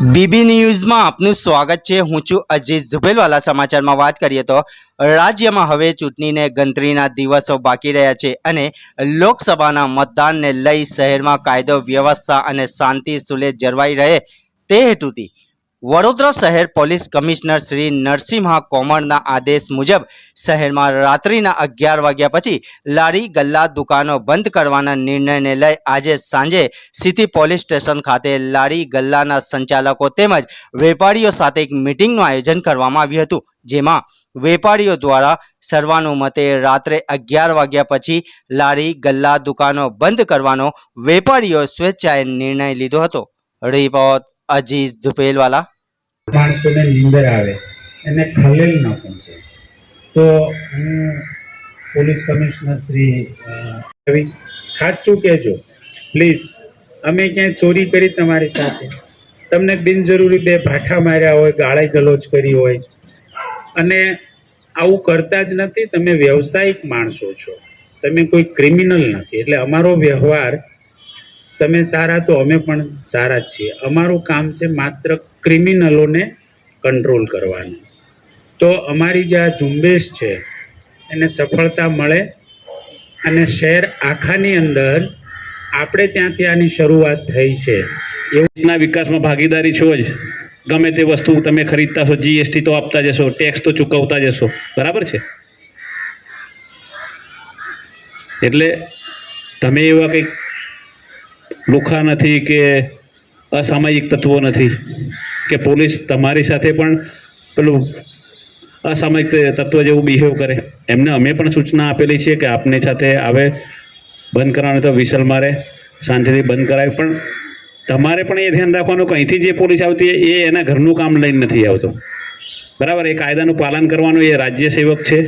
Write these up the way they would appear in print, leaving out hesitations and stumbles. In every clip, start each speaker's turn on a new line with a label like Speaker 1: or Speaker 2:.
Speaker 1: BB ન્યૂઝમાં આપનું સ્વાગત છે। હું છું અજીત ઝુબેલવાલા। સમાચારમાં વાત કરીએ તો રાજ્યમાં હવે ચૂંટણીને ગણતરીના દિવસો બાકી રહ્યા છે અને લોકસભાના મતદાનને લઈ શહેરમાં કાયદો વ્યવસ્થા અને શાંતિ સુલેહ જળવાઈ રહે તે હેતુથી વડોદરા શહેર પોલીસ કમિશનર શ્રી નરસિંહા કોમરના આદેશ મુજબ શહેરમાં રાત્રિના 11 વાગ્યા પછી લારી ગલ્લા દુકાનો બંધ કરવાના નિર્ણયને લઈ આજે સાંજે સિટી પોલીસ સ્ટેશન ખાતે લારી ગલ્લાના સંચાલકો તેમજ વેપારીઓ સાથે એક મીટિંગનું આયોજન કરવામાં આવ્યું હતું, જેમાં વેપારીઓ દ્વારા સર્વાનુમતે રાત્રે 11 વાગ્યા પછી લારી ગલ્લા દુકાનો બંધ કરવાનો વેપારીઓ સ્વેચ્છાએ નિર્ણય લીધો હતો। રિપોર્ટ અજીત ઝુબેલવાલા।
Speaker 2: માણસોને નીંદર આવે એને ખલેલ ન પહોંચે તો હું પોલીસ કમિશનર શ્રી સાચું કહેજો પ્લીઝ। અમે ક્યાંય ચોરી કરી તમારી સાથે, તમને બિનજરૂરી બે ભાઠા માર્યા હોય, ગાળી ગલોચ કરી હોય, અને આવું કરતા જ નથી। તમે વ્યવસાયિક માણસો છો, તમે કોઈ ક્રિમિનલ નથી। એટલે અમારો વ્યવહાર તમે સારા તો અમે પણ સારા જ છીએ। અમારું કામ છે માત્ર ક્રિમિનલોને કંટ્રોલ કરવાનું। તો અમારી જે આ ઝુંબેશ છે એને સફળતા મળે અને શહેર આખાની અંદર આપણે ત્યાંથી આની શરૂઆત થઈ છે।
Speaker 3: એવું વિકાસમાં ભાગીદારી છો જ। ગમે તે વસ્તુ તમે ખરીદતા છો, જીએસટી તો આપતા જશો, ટેક્સ તો ચૂકવતા જશો, બરાબર છે? એટલે તમે એવા કંઈક લુખા નથી કે અસામાજિક તત્વો નથી કે પોલીસ તમારી સાથે પણ પેલું અસામાજિક તત્વ જેવું બિહેવ કરે। એમને અમે પણ સૂચના આપેલી છે કે આપની સાથે આવે બંધ કરવાનું તો વિસલ મારે શાંતિથી બંધ કરાવે, પણ તમારે પણ એ ધ્યાન રાખવાનું કે અહીંથી જે પોલીસ આવતી એ એના ઘરનું કામ લઈને નથી આવતો, બરાબર? એ કાયદાનું પાલન કરવાનું એ રાજ્ય સેવક છે,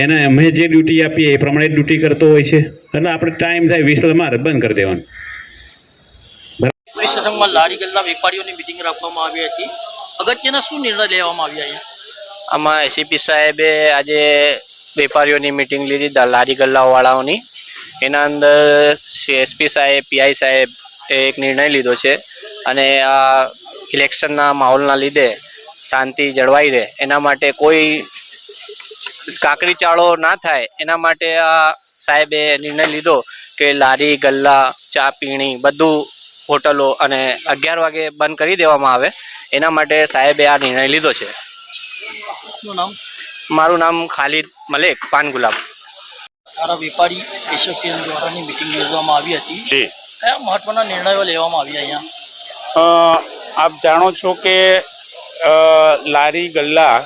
Speaker 3: એને અમે જે ડ્યુટી આપીએ એ પ્રમાણે ડ્યુટી કરતો હોય છે। એટલે આપણે ટાઈમ થાય વિસલ મારે બંધ કરી દેવાનું।
Speaker 4: પોલીસ સ્ટેશનમાં લારી ગલ્લા વેપારીઓની મિટિંગ રાખવામાં આવી હતી। અગત્યના શું નિર્ણય લેવામાં આવ્યા?
Speaker 5: આમાં એસીપી સાહેબે આજે વેપારીઓની મિટિંગ લીધી લારી ગલ્લાવાળાઓની। એના અંદર એસપી સાહેબ, પીઆઈ સાહેબ એક નિર્ણય લીધો છે અને આ ઇલેક્શનના માહોલના લીધે શાંતિ જળવાઈ રહે એના માટે કોઈ કાકરી ચાળો ના થાય એના માટે આ સાહેબે નિર્ણય લીધો કે લારી ગલ્લા, ચા પીણી બધું હોટલો અને 11 વાગે બંધ કરી દેવામાં આવે। એના માટે સાહેબે આ નિર્ણય લીધો છે। મારું નામ ખાલિદ મલેક પાન ગુલાબ।
Speaker 4: મારા વેપારી એસોસિએશન દ્વારાની મિટિંગ યોજવામાં આવી હતી।
Speaker 6: જી,
Speaker 4: કયા મહત્વના નિર્ણયો લેવામાં આવ્યા અહીંયા?
Speaker 6: આપ જાણો છો કે લારી ગલ્લા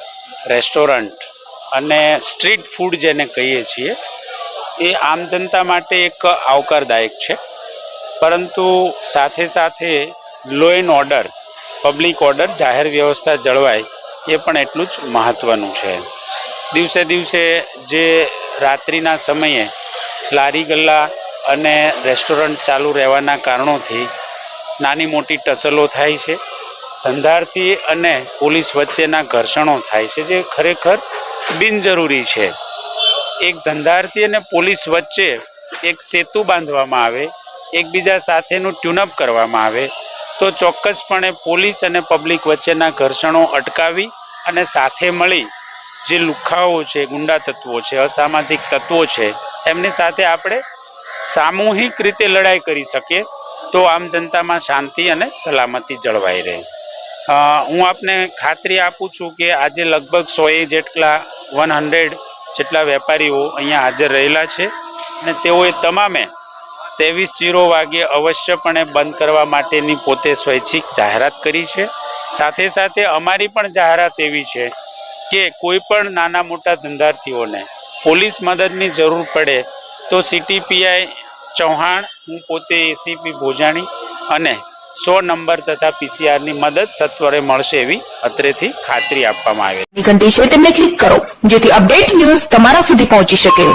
Speaker 6: રેસ્ટોરન્ટ અને સ્ટ્રીટ ફૂડ જેને કહીએ છીએ એ આમ જનતા માટે એક આવકારદાયક છે, પરંતુ સાથે સાથે law and order, public order, જાહેર વ્યવસ્થા જળવાય એ પણ એટલું જ મહત્ત્વનું છે। દિવસે દિવસે જે રાત્રિના સમયે લારી ગલ્લા અને રેસ્ટોરન્ટ ચાલુ રહેવાના કારણોથી નાની મોટી ટસલો થાય છે, ધંધાર્થી અને પોલીસ વચ્ચેના ઘર્ષણો થાય છે, જે ખરેખર બિનજરૂરી છે। એક ધંધાર્થી અને પોલીસ વચ્ચે એક સેતુ બાંધવામાં આવે, એકબીજા સાથેનું ટ્યુનઅપ કરવામાં આવે તો ચોક્કસપણે પોલીસ અને પબ્લિક વચ્ચેના ઘર્ષણો અટકાવી અને સાથે મળી જે લુખ્ખાઓ છે, ગુંડા તત્વો છે, અસામાજિક તત્વો છે, એમની સાથે આપણે સામૂહિક રીતે લડાઈ કરી શકીએ તો આમ જનતામાં શાંતિ અને સલામતી જળવાઈ રહે। હું આપને ખાતરી આપું છું કે આજે લગભગ 100 જેટલા 100 જેટલા વેપારીઓ અહીંયા હાજર રહેલા છે અને તેઓએ તમામે 23:00 વાગ્યે અવશ્યપણે બંધ કરવા માટેની પોતે સ્વૈચ્છિક જાહેરાત કરી છે। સાથે સાથે અમારી પણ જાહેરાત એવી છે કે કોઈ પણ નાના મોટા ધંધાર્થીઓને પોલીસ મદદની જરૂર પડે તો સિટી પીઆઈ ચૌહાણ, હું પોતે એસીપી ભોજાણી અને 100 નંબર તથા પીસીઆરની મદદ સત્વરે મળશે એવી અત્રેથી ખાતરી આપવામાં આવે છે।
Speaker 7: ઘંટી છે તેમને ક્લિક કરો જેથી અપડેટ ન્યૂઝ તમારા સુધી પહોંચી શકે।